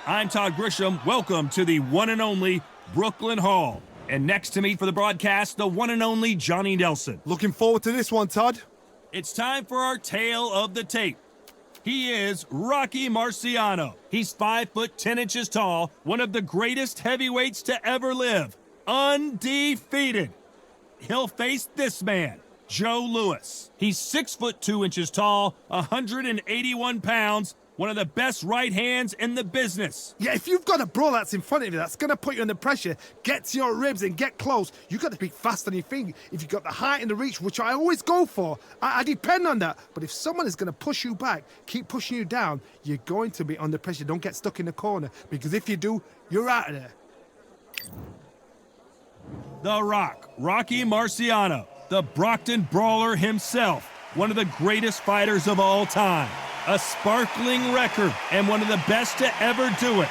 I'm Todd Grisham. Welcome to the one and only Brooklyn Hall. And next to me for the broadcast, the one and only Johnny Nelson. Looking forward to this one, Todd. It's time for our tale of the tape. He is Rocky Marciano. He's 5 foot 10 inches tall, one of the greatest heavyweights to ever live, undefeated. He'll face this man, Joe Louis. He's 6 foot 2 inches tall, 181 pounds, one of the best right hands in the business. Yeah, if you've got a brawl that's in front of you that's going to put you under pressure, get to your ribs and get close, you've got to be fast on your feet. If you've got the height and the reach, which I always go for, I depend on that. But if someone is going to push you back, keep pushing you down, you're going to be under pressure. Don't get stuck in the corner, because if you do, you're out of there. The Rock, Rocky Marciano, the Brockton Brawler himself, one of the greatest fighters of all time. A sparkling record, and one of the best to ever do it.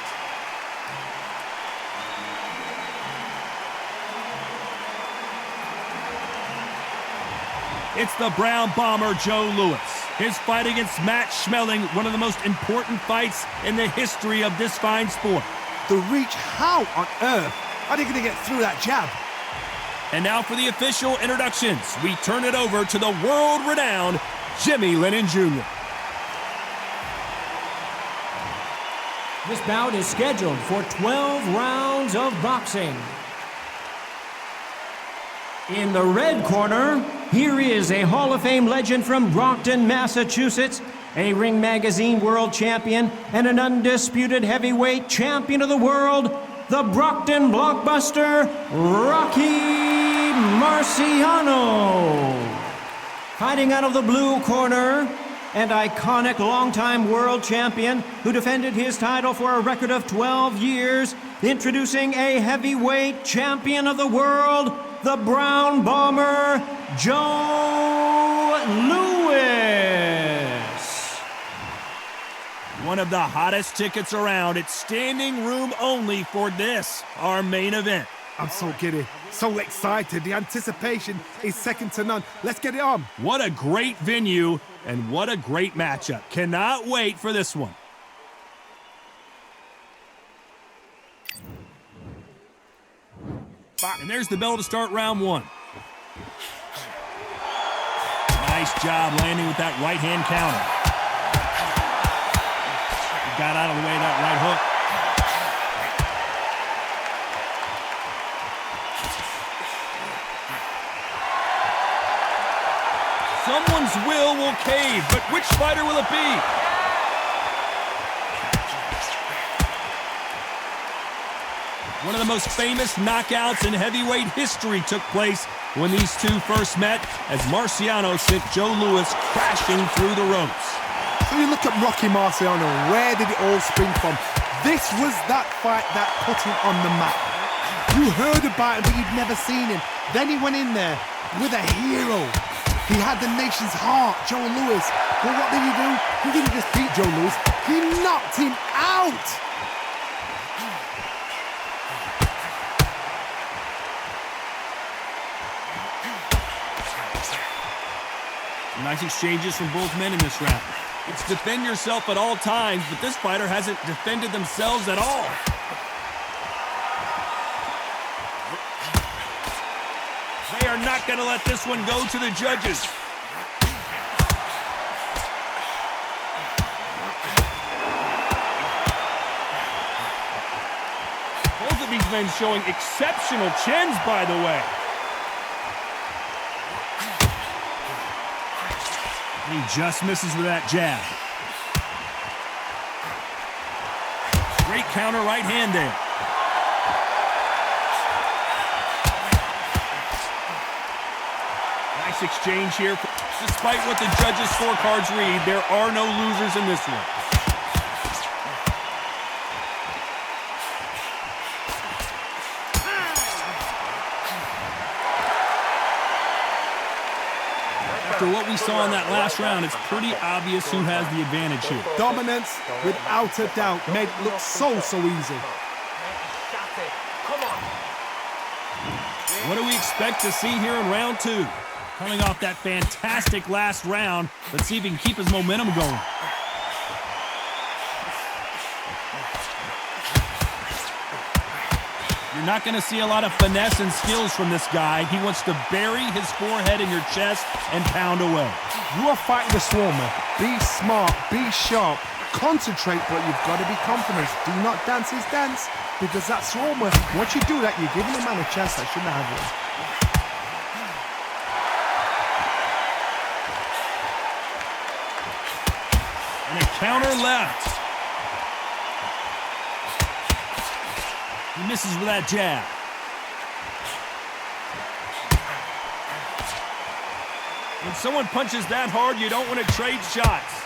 It's the Brown Bomber, Joe Louis. His fight against Matt Schmeling, one of the most important fights in the history of this fine sport. The reach, how on earth are they going to get through that jab? And now for the official introductions, we turn it over to the world-renowned Jimmy Lennon Jr. This bout is scheduled for 12 rounds of boxing. In the red corner, here is a Hall of Fame legend from Brockton, Massachusetts, a Ring Magazine world champion, and an undisputed heavyweight champion of the world, the Brockton blockbuster, Rocky Marciano. Fighting out of the blue corner, and iconic longtime world champion who defended his title for a record of 12 years, introducing a heavyweight champion of the world, the Brown Bomber, Joe Louis. One of the hottest tickets around. It's standing room only for this, our main event. I'm so giddy, so excited. The anticipation is second to none. Let's get it on. What a great venue, and what a great matchup. Cannot wait for this one. And there's the bell to start round one. Nice job landing with that right hand counter. He got out of the way of that right hook. Someone's will cave, but which fighter will it be? One of the most famous knockouts in heavyweight history took place when these two first met, as Marciano sent Joe Louis crashing through the ropes. So you look at Rocky Marciano, where did it all spring from? This was that fight that put him on the map. You heard about him, but you'd never seen him. Then he went in there with a hero. He had the nation's heart, Joe Louis. But what did he do? He didn't just beat Joe Louis, he knocked him out! Nice exchanges from both men in this round. It's defend yourself at all times, but this fighter hasn't defended themselves at all. They are not going to let this one go to the judges. Both of these men showing exceptional chins, by the way. He just misses with that jab. Great counter right hand there. Nice exchange here. Despite what the judges' scorecards read, there are no losers in this one. After what we saw in that last round, it's pretty obvious who has the advantage here. Dominance, without a doubt, made it look so easy. What do we expect to see here in round two? Coming off that fantastic last round, let's see if he can keep his momentum going. You're not going to see a lot of finesse and skills from this guy. He wants to bury his forehead in your chest and pound away. You are fighting the Swarmer. Be smart, be sharp, concentrate, but you've got to be confident. Do not dance his dance, because that Swarmer, once you do that, you're giving the man a chance that shouldn't have one. And a counter left. He misses with that jab. When someone punches that hard, you don't want to trade shots.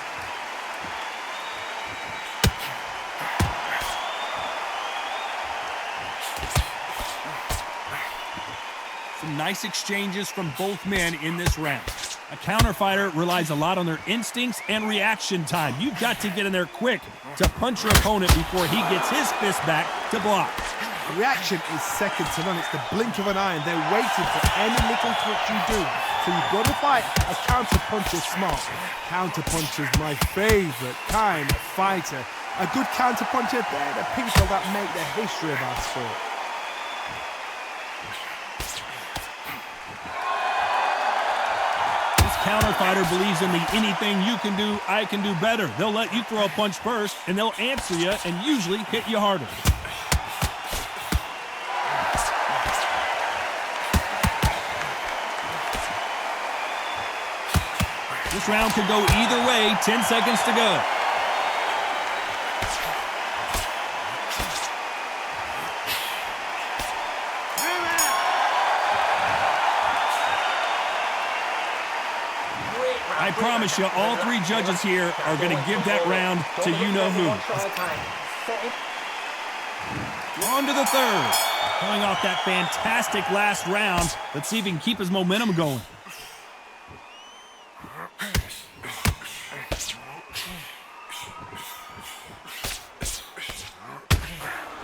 Some nice exchanges from both men in this round. A counter fighter relies a lot on their instincts and reaction time. You've got to get in there quick to punch your opponent before he gets his fist back to block. Reaction is second to none. It's the blink of an eye, and they're waiting for any little touch you do. So you've got to fight a counter punch is smart. Counter punch is my favorite kind of fighter. A good counter puncher, they're the people that make the history of our sport. This counter fighter believes in the anything you can do, I can do better. They'll let you throw a punch first, and they'll answer you and usually hit you harder. This round could go either way. 10 seconds to go. I promise you, all three judges here are going to give that round to you-know-who. On to the third. Coming off that fantastic last round, let's see if he can keep his momentum going.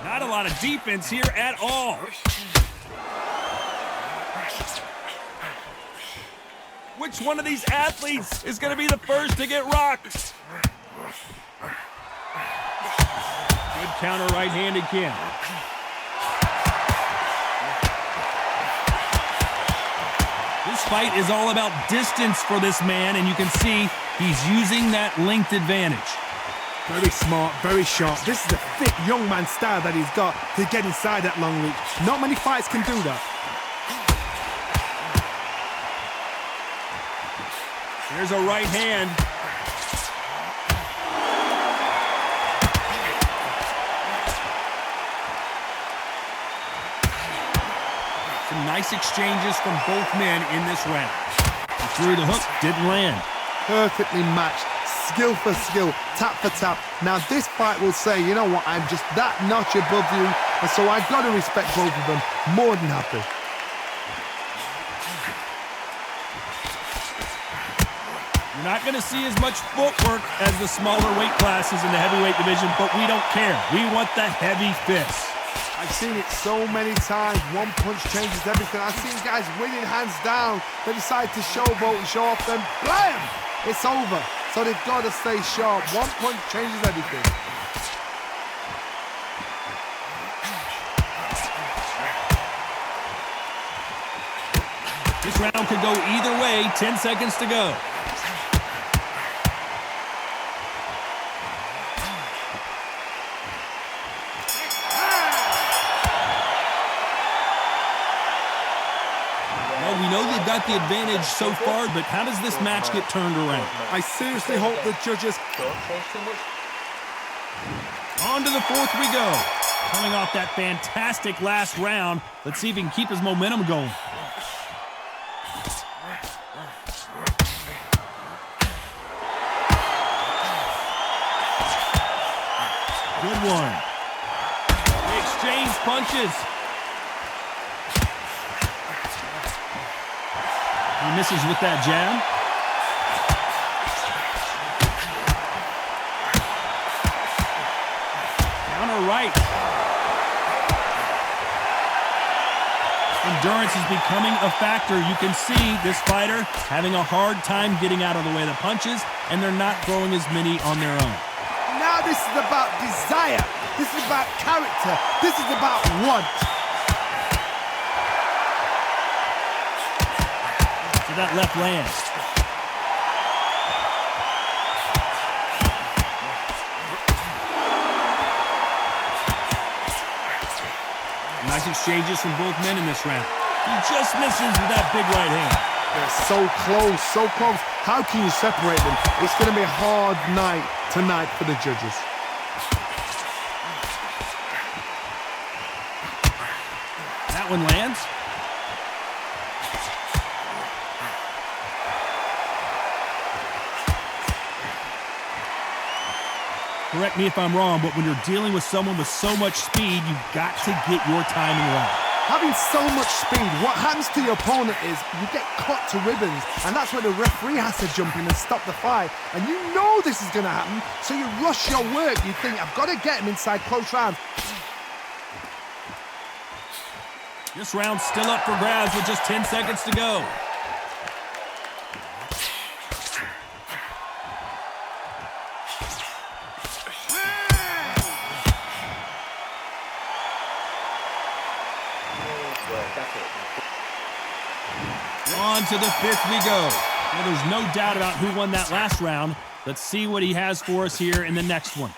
Not a lot of defense here at all. Which one of these athletes is going to be the first to get rocked? Good counter right hand again. This fight is all about distance for this man, and you can see he's using that length advantage. Very smart, very sharp. This is the thick young man style that he's got to get inside that long reach. Not many fights can do that. There's a right hand. Some nice exchanges from both men in this round. He threw the hook, didn't land. Perfectly matched. Skill for skill, tap for tap. Now this fight will say, you know what, I'm just that notch above you, and so I've got to respect both of them. More than happy. You're not going to see as much footwork as the smaller weight classes in the heavyweight division, but we don't care. We want the heavy fists. I've seen it so many times. One punch changes everything. I've seen guys winning hands down. They decide to showboat and show off, then blam! It's over. So they've got to stay sharp. One punch changes everything. This round could go either way. 10 seconds to go. Well, we know they've got the advantage so far, but how does this match get turned around? I seriously hope the judges... On to the fourth we go. Coming off that fantastic last round, let's see if he can keep his momentum going. Good one. They exchange punches. He misses with that jab. Counter right. Endurance is becoming a factor. You can see this fighter having a hard time getting out of the way of the punches, and they're not throwing as many on their own. Now this is about desire. This is about character. This is about want. So that left lands. Nice exchanges from both men in this round. He just misses with that big right hand. They're so close, so close. How can you separate them? It's going to be a hard night tonight for the judges. That one lands. Correct me if I'm wrong, but when you're dealing with someone with so much speed, you've got to get your timing right. Having so much speed, what happens to your opponent is you get cut to ribbons, and that's where the referee has to jump in and stop the fight. And you know this is going to happen, so you rush your work. You think, I've got to get him inside close rounds. This round's still up for grabs with just 10 seconds to go. On to the fifth we go. Well, there's no doubt about who won that last round. Let's see what he has for us here in the next one.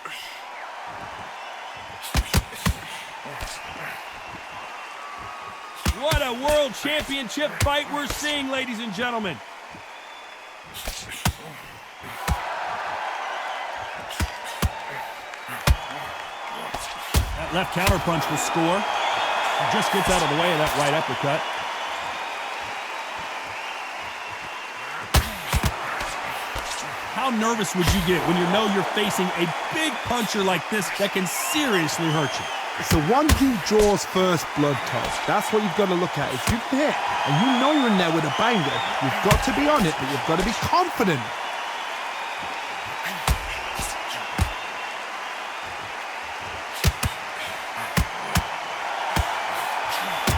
What a world championship fight we're seeing, ladies and gentlemen. That left counterpunch will score. He just gets out of the way of that right uppercut. How nervous would you get when you know you're facing a big puncher like this that can seriously hurt you? It's the one who draws first blood, Todd. That's what you've got to look at. If you hit and you know you're in there with a banger, you've got to be on it, but you've got to be confident.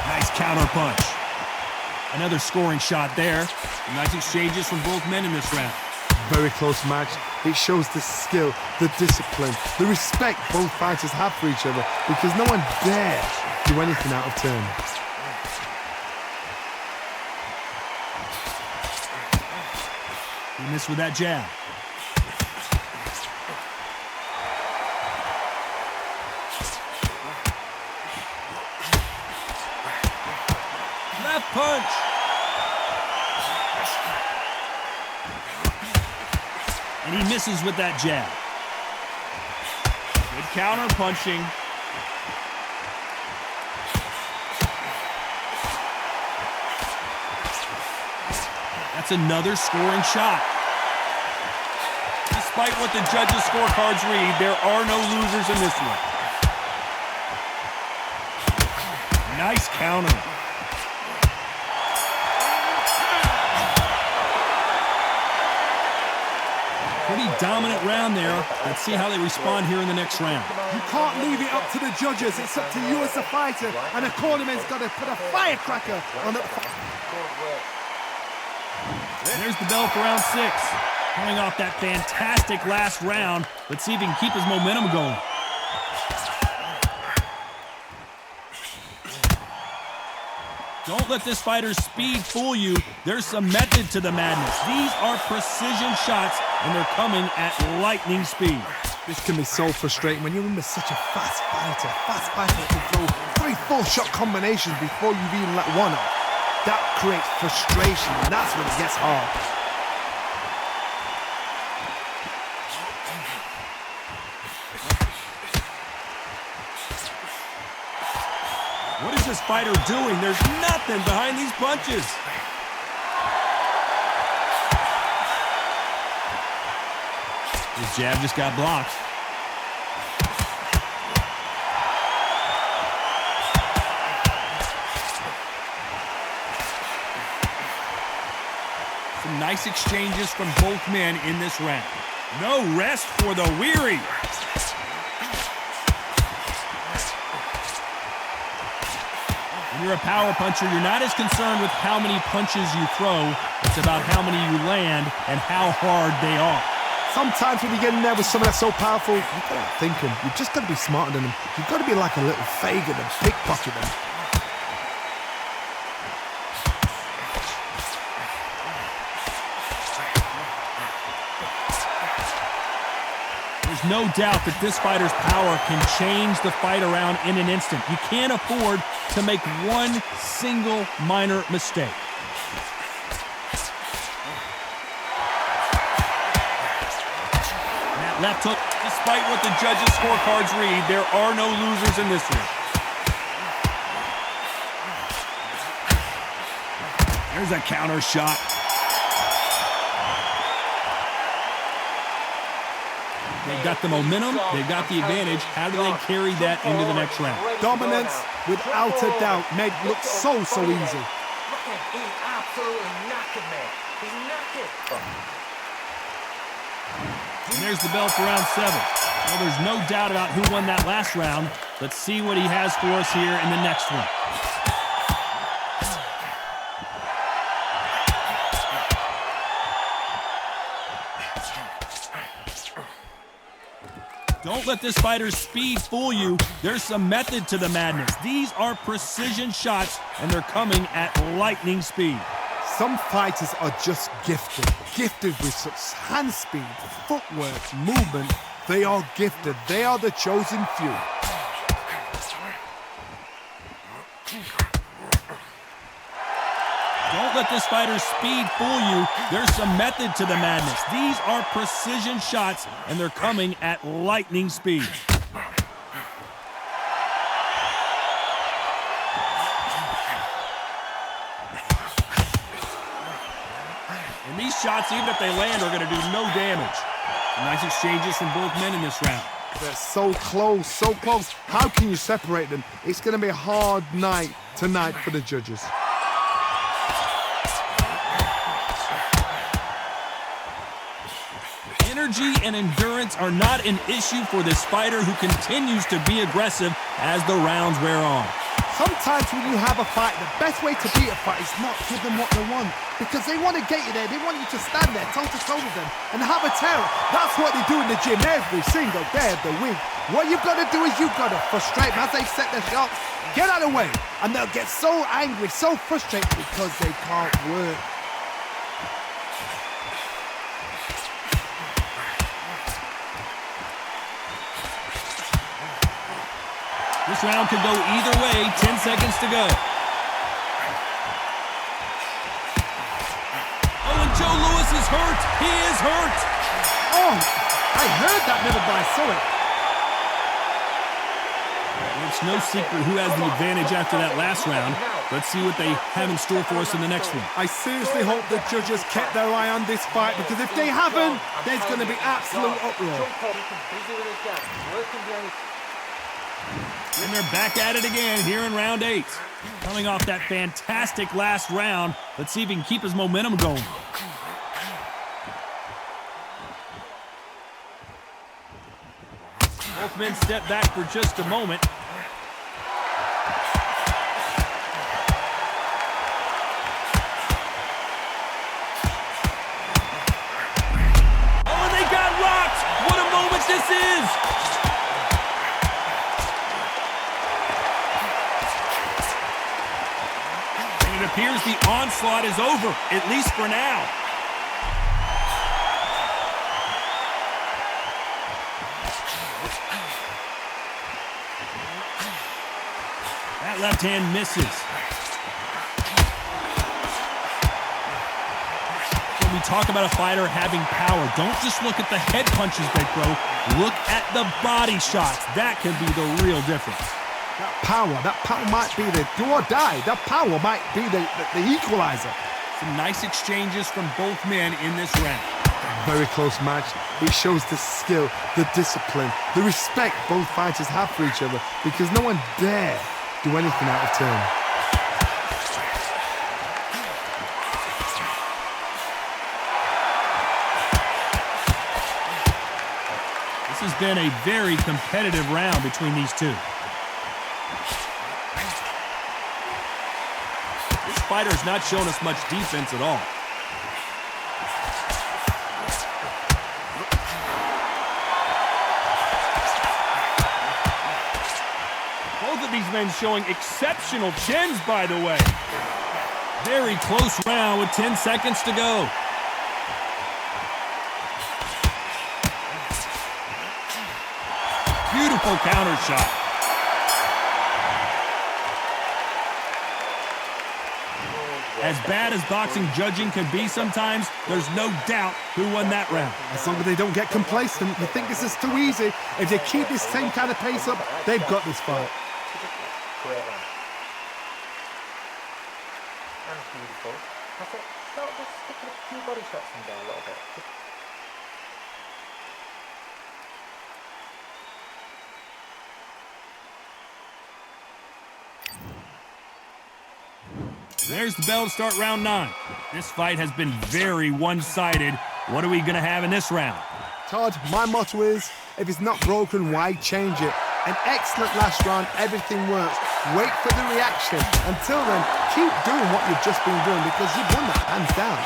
Nice counter punch. Another scoring shot there. Nice exchanges from both men in this round. Very close match. It shows the skill, the discipline, the respect both fighters have for each other, because no one dares do anything out of turn. He missed with that jab. Left punch. And he misses with that jab. Good counter punching. That's another scoring shot. Despite what the judges' scorecards read, there are no losers in this one. Nice counter. Pretty dominant round there. Let's see how they respond here in the next round. You can't leave it up to the judges. It's up to you as a fighter, and a cornerman's got to put a firecracker on the... There's the bell for round 6. Coming off that fantastic last round. Let's see if he can keep his momentum going. Don't let this fighter's speed fool you. There's some method to the madness. These are precision shots, and they're coming at lightning speed. This can be so frustrating when you're in with such a fast fighter. Fast fighter can throw 3 full-shot combinations before you've even let one off. That creates frustration, and that's when it gets hard. What is this fighter doing? There's nothing behind these punches. His jab just got blocked. Some nice exchanges from both men in this round. No rest for the weary. When you're a power puncher, you're not as concerned with how many punches you throw. It's about how many you land and how hard they are. Sometimes when you get in there with someone that's so powerful, you've got to think him. You've just got to be smarter than him. You've got to be like a little Fagin and pickpocket him. There's no doubt that this fighter's power can change the fight around in an instant. You can't afford to make one single minor mistake. That left hook, despite what the judges' scorecards read, there are no losers in this one. There's a counter shot. They've got the momentum, they've got the advantage. How do they carry that into the next round? Dominance, without a doubt, made it look so easy. Look at him, he's absolutely knackered, mate. He's knackered. And there's the bell for round 7. Well, there's no doubt about who won that last round. Let's see what he has for us here in the next one. Don't let this fighter's speed fool you. There's some method to the madness. These are precision shots, and they're coming at lightning speed. Some fighters are just gifted with such hand speed, footwork, movement. They are gifted. They are the chosen few. Don't let this fighter's speed fool you. There's some method to the madness. These are precision shots, and they're coming at lightning speed. And these shots, even if they land, are going to do no damage. Nice exchanges from both men in this round. They're so close, so close. How can you separate them? It's going to be a hard night tonight for the judges. Energy and endurance are not an issue for this fighter who continues to be aggressive as the rounds wear on. Sometimes when you have a fight, the best way to beat a fight is not give them what they want. Because they want to get you there. They want you to stand there toe-to-toe with them and have a terror. That's what they do in the gym every single day of the week. What you've got to do is you've got to frustrate them as they set their shots. Get out of the way. And they'll get so angry, so frustrated because they can't work. This round could go either way. 10 seconds to go. Oh, and Joe Louis is hurt. He is hurt. Oh, I heard that, never but I saw it. It's no secret who has the advantage after that last round. Let's see what they have in store for us in the next one. I seriously hope the judges kept their eye on this fight, because if they haven't, there's going to be absolute uproar. And they're back at it again here in round 8. Coming off that fantastic last round, let's see if he can keep his momentum going. Both men step back for just a moment. Oh, and they got rocked! What a moment this is! It appears the onslaught is over, at least for now. That left hand misses. When we talk about a fighter having power, don't just look at the head punches they throw. Look at the body shots. That can be the real difference. That power might be the do or die. That power might be the equalizer. Some nice exchanges from both men in this round. Very close match. It shows the skill, the discipline, the respect both fighters have for each other, because no one dare do anything out of turn. This has been a very competitive round between these two. This fighter's not shown us much defense at all. Both of these men showing exceptional chins, by the way. Very close round with 10 seconds to go. Beautiful counter shot. As bad as boxing judging can be sometimes, there's no doubt who won that round. As long as they don't get complacent, you think this is too easy. If they keep this same kind of pace up, they've got this fight. Great round. And beautiful. That's it. Start just sticking a few body shots in there a little bit. There's the bell to start round 9. This fight has been very one-sided. What are we going to have in this round? Todd, my motto is, if it's not broken, why change it? An excellent last round, everything works. Wait for the reaction. Until then, keep doing what you've just been doing because you've won that, hands down.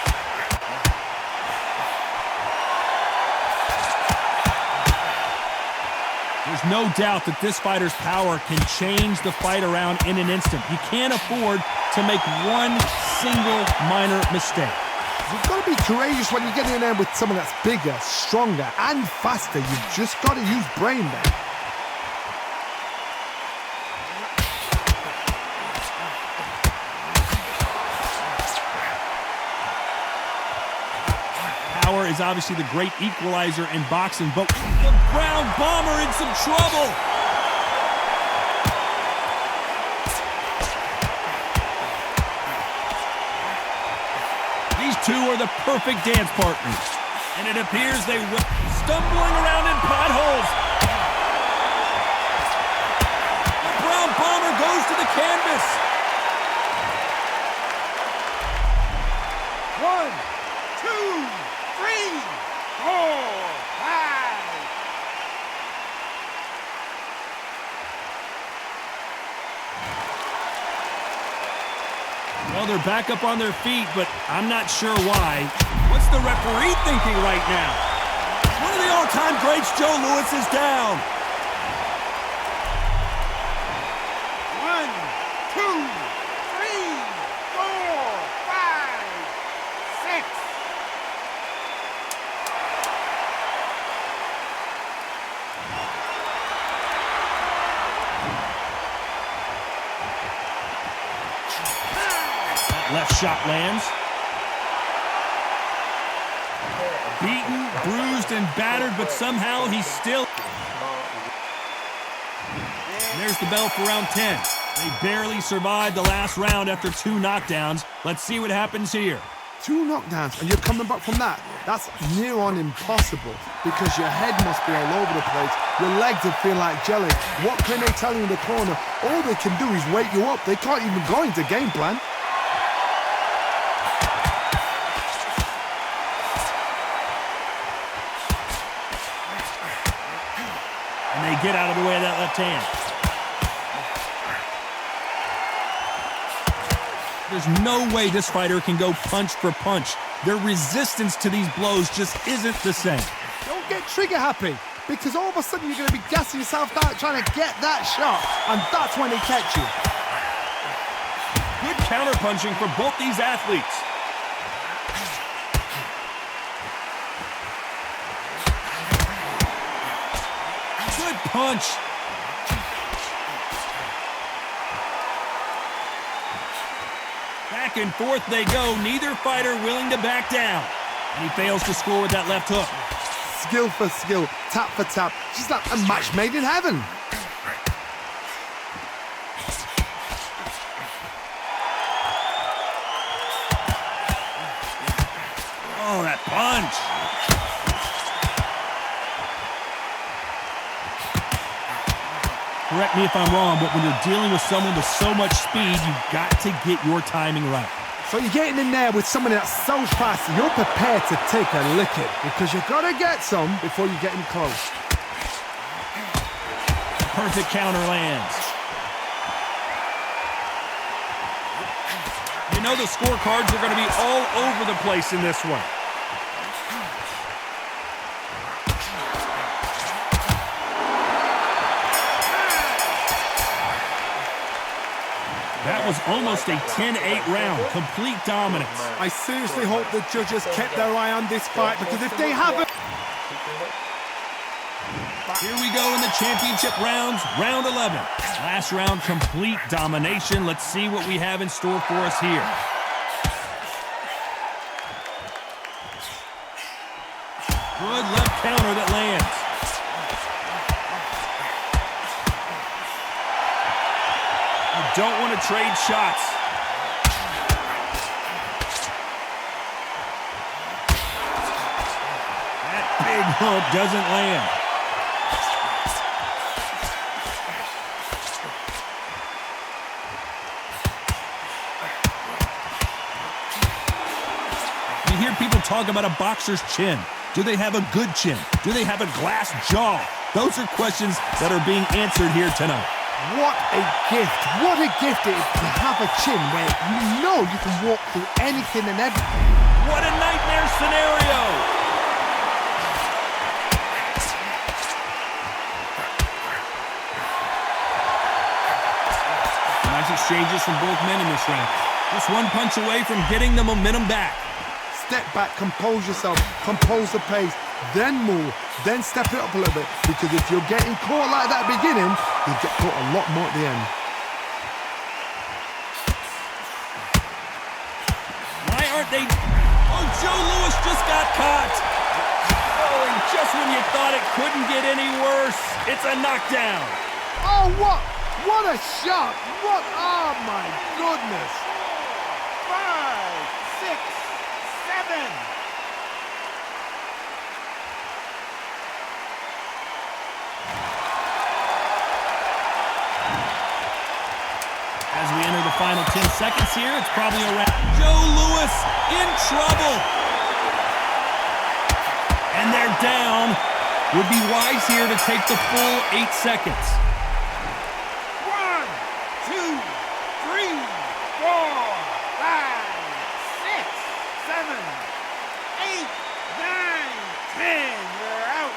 There's no doubt that this fighter's power can change the fight around in an instant. You can't afford to make one single minor mistake. You've got to be courageous when you get in there with someone that's bigger, stronger, and faster. You've just got to use brain there. Power is obviously the great equalizer in boxing, but the Brown Bomber in some trouble. These two are the perfect dance partners, and it appears they will stumbling around in potholes. The Brown Bomber goes to the canvas. 1, 2, 3, 4, 5. Well, they're back up on their feet, but I'm not sure why. What's the referee thinking right now? One of the all-time greats, Joe Louis, is down. 1, 2, 3, 4, 5, 6. Left shot lands. Beaten, bruised, and battered, but somehow he's still... And there's the bell for round 10. They barely survived the last round after 2 knockdowns. Let's see what happens here. 2 knockdowns, and you're coming back from that. That's near on impossible because your head must be all over the place. Your legs would feel like jelly. What can they tell you in the corner? All they can do is wake you up. They can't even go into game plan. And they get out of the way of that left hand. There's no way this fighter can go punch for punch. Their resistance to these blows just isn't the same. Don't get trigger happy because all of a sudden you're going to be gassing yourself out trying to get that shot, and that's when they catch you. Good counter-punching for both these athletes. Good punch. Back and forth they go, neither fighter willing to back down. And he fails to score with that left hook. Skill for skill, tap for tap, just like a match made in heaven. Oh, that punch. Correct me if I'm wrong, but when you're dealing with someone with so much speed, you've got to get your timing right. So you're getting in there with someone that's so fast, you're prepared to take a licking because you've got to get some before you get in close. Perfect counter lands. You know the scorecards are going to be all over the place in this one. That was almost a 10-8 round, complete dominance. I seriously hope the judges kept their eye on this fight because if they haven't... Here we go in the championship rounds, round 11. Last round, complete domination. Let's see what we have in store for us here. Good left counter that lands. You don't want to trade shots. That big hook doesn't land. You hear people talk about a boxer's chin. Do they have a good chin? Do they have a glass jaw? Those are questions that are being answered here tonight. What a gift. What a gift it is to have a chin where you know you can walk through anything and everything. What a nightmare scenario! Nice exchanges from both men in this round. Just one punch away from getting the momentum back. Step back, compose yourself, compose the pace, then move, then step it up a little bit. Because if you're getting caught like that at the beginning, you get caught a lot more at the end. Why aren't they... Oh, Joe Louis just got caught. Oh, and just when you thought it couldn't get any worse, it's a knockdown. Oh, what? What a shot! What? Oh, my goodness! 5, 6, 7. As we enter the final 10 seconds here, it's probably around. Joe Louis in trouble. And they're down. Would be wise here to take the full 8 seconds. 1, 2, 3, 4, 5, 6, 7, 8, 9, 10. You're out.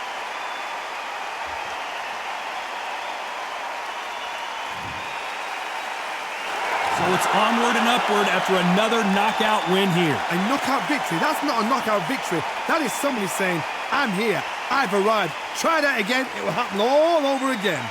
So it's onward and upward after another knockout win here. A knockout victory. That's not a knockout victory. That is somebody saying, I'm here. I've arrived. Try that again. It will happen all over again.